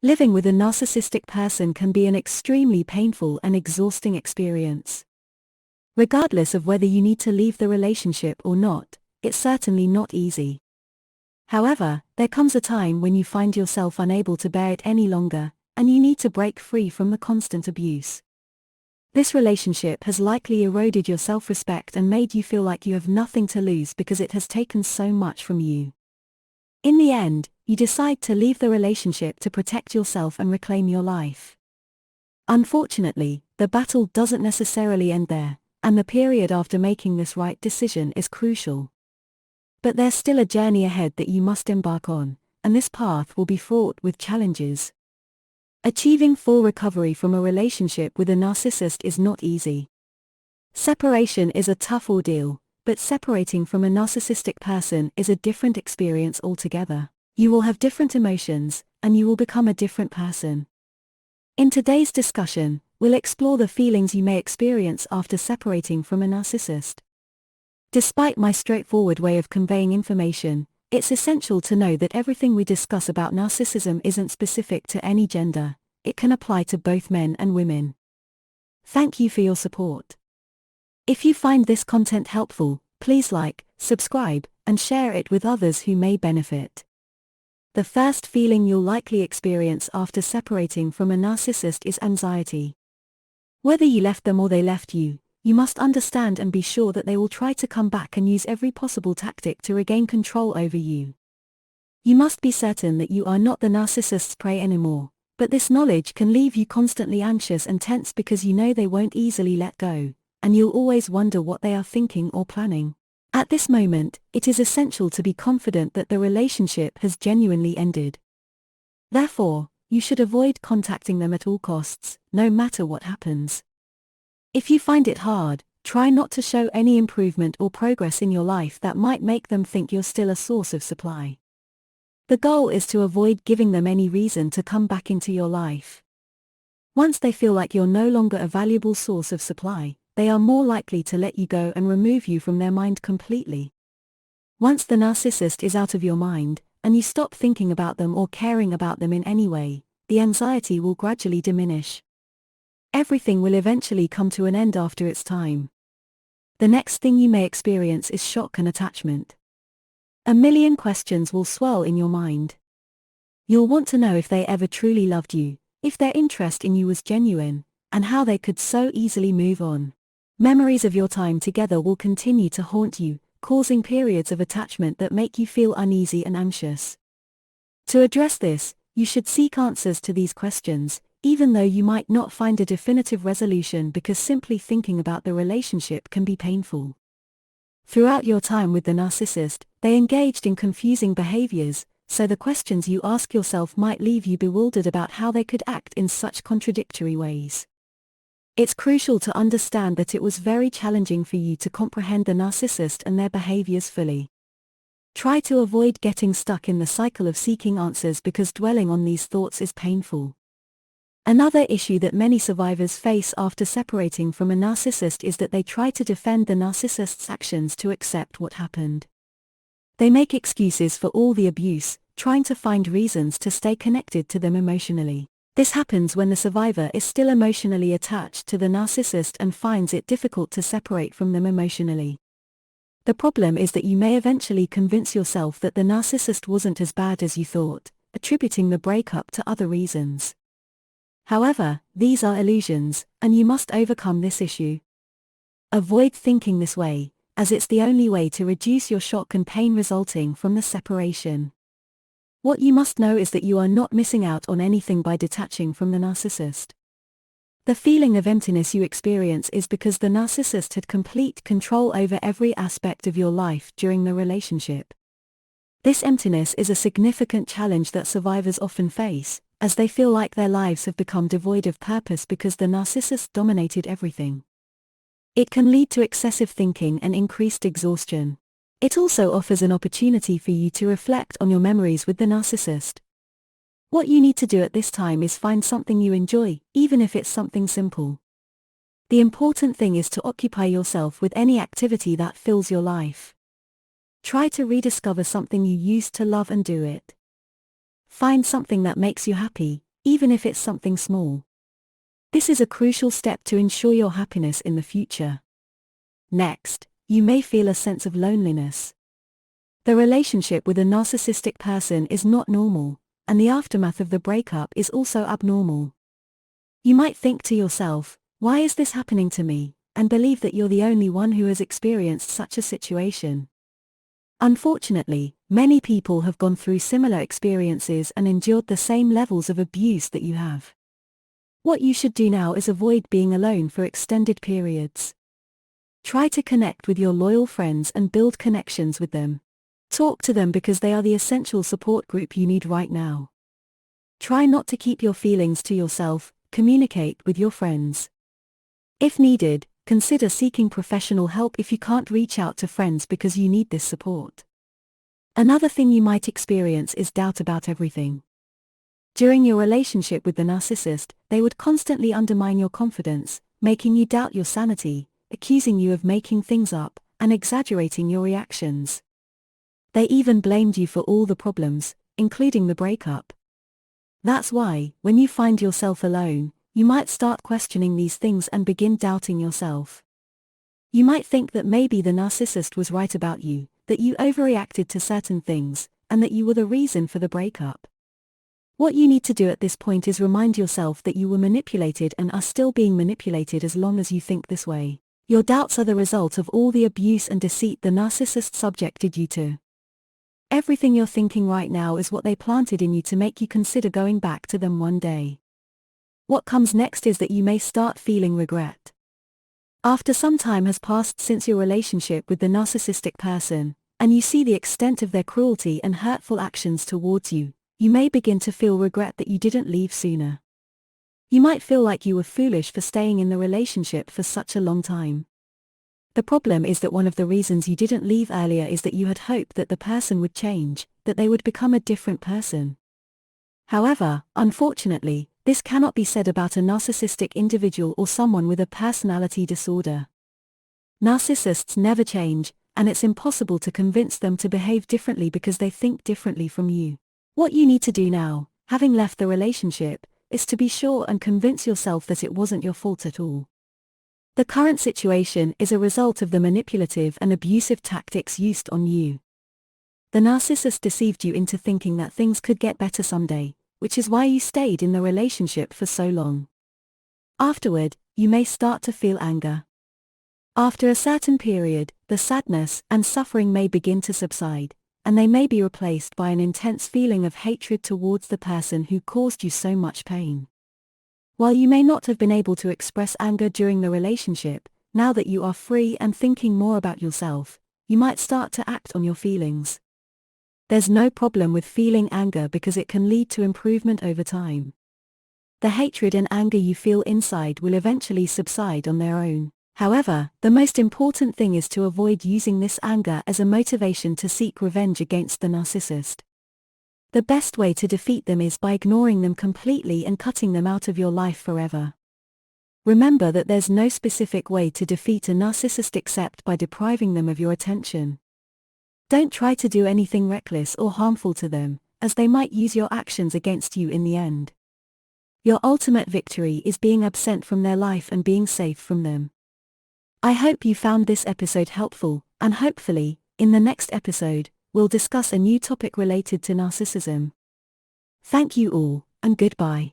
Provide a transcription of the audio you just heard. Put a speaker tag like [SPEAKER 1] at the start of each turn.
[SPEAKER 1] Living with a narcissistic person can be an extremely painful and exhausting experience. Regardless of whether you need to leave the relationship or not, it's certainly not easy. However, there comes a time when you find yourself unable to bear it any longer, and you need to break free from the constant abuse. This relationship has likely eroded your self-respect and made you feel like you have nothing to lose because it has taken so much from you. In the end, you decide to leave the relationship to protect yourself and reclaim your life. Unfortunately, the battle doesn't necessarily end there, and the period after making this right decision is crucial. But there's still a journey ahead that you must embark on, and this path will be fraught with challenges. Achieving full recovery from a relationship with a narcissist is not easy. Separation is a tough ordeal, but separating from a narcissistic person is a different experience altogether. You will have different emotions, and you will become a different person. In today's discussion, we'll explore the feelings you may experience after separating from a narcissist. Despite my straightforward way of conveying information, it's essential to know that everything we discuss about narcissism isn't specific to any gender. It can apply to both men and women. Thank you for your support. If you find this content helpful, please like, subscribe, and share it with others who may benefit. The first feeling you'll likely experience after separating from a narcissist is anxiety. Whether you left them or they left you, you must understand and be sure that they will try to come back and use every possible tactic to regain control over you. You must be certain that you are not the narcissist's prey anymore, but this knowledge can leave you constantly anxious and tense because you know they won't easily let go, and you'll always wonder what they are thinking or planning. At this moment, it is essential to be confident that the relationship has genuinely ended. Therefore, you should avoid contacting them at all costs, no matter what happens. If you find it hard, try not to show any improvement or progress in your life that might make them think you're still a source of supply. The goal is to avoid giving them any reason to come back into your life. Once they feel like you're no longer a valuable source of supply, they are more likely to let you go and remove you from their mind completely. Once the narcissist is out of your mind, and you stop thinking about them or caring about them in any way, the anxiety will gradually diminish. Everything will eventually come to an end after its time. The next thing you may experience is shock and attachment. A million questions will swirl in your mind. You'll want to know if they ever truly loved you, if their interest in you was genuine, and how they could so easily move on. Memories of your time together will continue to haunt you, causing periods of attachment that make you feel uneasy and anxious. To address this, you should seek answers to these questions, even though you might not find a definitive resolution because simply thinking about the relationship can be painful. Throughout your time with the narcissist, they engaged in confusing behaviors, so the questions you ask yourself might leave you bewildered about how they could act in such contradictory ways. It's crucial to understand that it was very challenging for you to comprehend the narcissist and their behaviors fully. Try to avoid getting stuck in the cycle of seeking answers because dwelling on these thoughts is painful. Another issue that many survivors face after separating from a narcissist is that they try to defend the narcissist's actions to accept what happened. They make excuses for all the abuse, trying to find reasons to stay connected to them emotionally. This happens when the survivor is still emotionally attached to the narcissist and finds it difficult to separate from them emotionally. The problem is that you may eventually convince yourself that the narcissist wasn't as bad as you thought, attributing the breakup to other reasons. However, these are illusions, and you must overcome this issue. Avoid thinking this way, as it's the only way to reduce your shock and pain resulting from the separation. What you must know is that you are not missing out on anything by detaching from the narcissist. The feeling of emptiness you experience is because the narcissist had complete control over every aspect of your life during the relationship. This emptiness is a significant challenge that survivors often face, as they feel like their lives have become devoid of purpose because the narcissist dominated everything. It can lead to excessive thinking and increased exhaustion. It also offers an opportunity for you to reflect on your memories with the narcissist. What you need to do at this time is find something you enjoy, even if it's something simple. The important thing is to occupy yourself with any activity that fills your life. Try to rediscover something you used to love and do it. Find something that makes you happy, even if it's something small. This is a crucial step to ensure your happiness in the future. Next, you may feel a sense of loneliness. The relationship with a narcissistic person is not normal, and the aftermath of the breakup is also abnormal. You might think to yourself, why is this happening to me, and believe that you're the only one who has experienced such a situation. Unfortunately, many people have gone through similar experiences and endured the same levels of abuse that you have. What you should do now is avoid being alone for extended periods. Try to connect with your loyal friends and build connections with them. Talk to them because they are the essential support group you need right now. Try not to keep your feelings to yourself, communicate with your friends. If needed, consider seeking professional help if you can't reach out to friends because you need this support. Another thing you might experience is doubt about everything. During your relationship with the narcissist, they would constantly undermine your confidence, making you doubt your sanity, accusing you of making things up, and exaggerating your reactions. They even blamed you for all the problems, including the breakup. That's why, when you find yourself alone, you might start questioning these things and begin doubting yourself. You might think that maybe the narcissist was right about you, that you overreacted to certain things, and that you were the reason for the breakup. What you need to do at this point is remind yourself that you were manipulated and are still being manipulated as long as you think this way. Your doubts are the result of all the abuse and deceit the narcissist subjected you to. Everything you're thinking right now is what they planted in you to make you consider going back to them one day. What comes next is that you may start feeling regret. After some time has passed since your relationship with the narcissistic person, and you see the extent of their cruelty and hurtful actions towards you, you may begin to feel regret that you didn't leave sooner. You might feel like you were foolish for staying in the relationship for such a long time. The problem is that one of the reasons you didn't leave earlier is that you had hoped that the person would change, that they would become a different person. However, unfortunately, this cannot be said about a narcissistic individual or someone with a personality disorder. Narcissists never change, and it's impossible to convince them to behave differently because they think differently from you. What you need to do now, having left the relationship, is to be sure and convince yourself that it wasn't your fault at all. The current situation is a result of the manipulative and abusive tactics used on you. The narcissist deceived you into thinking that things could get better someday, which is why you stayed in the relationship for so long. Afterward, you may start to feel anger. After a certain period, the sadness and suffering may begin to subside, and they may be replaced by an intense feeling of hatred towards the person who caused you so much pain. While you may not have been able to express anger during the relationship, now that you are free and thinking more about yourself, you might start to act on your feelings. There's no problem with feeling anger because it can lead to improvement over time. The hatred and anger you feel inside will eventually subside on their own. However, the most important thing is to avoid using this anger as a motivation to seek revenge against the narcissist. The best way to defeat them is by ignoring them completely and cutting them out of your life forever. Remember that there's no specific way to defeat a narcissist except by depriving them of your attention. Don't try to do anything reckless or harmful to them, as they might use your actions against you in the end. Your ultimate victory is being absent from their life and being safe from them. I hope you found this episode helpful, and hopefully, in the next episode, we'll discuss a new topic related to narcissism. Thank you all, and goodbye.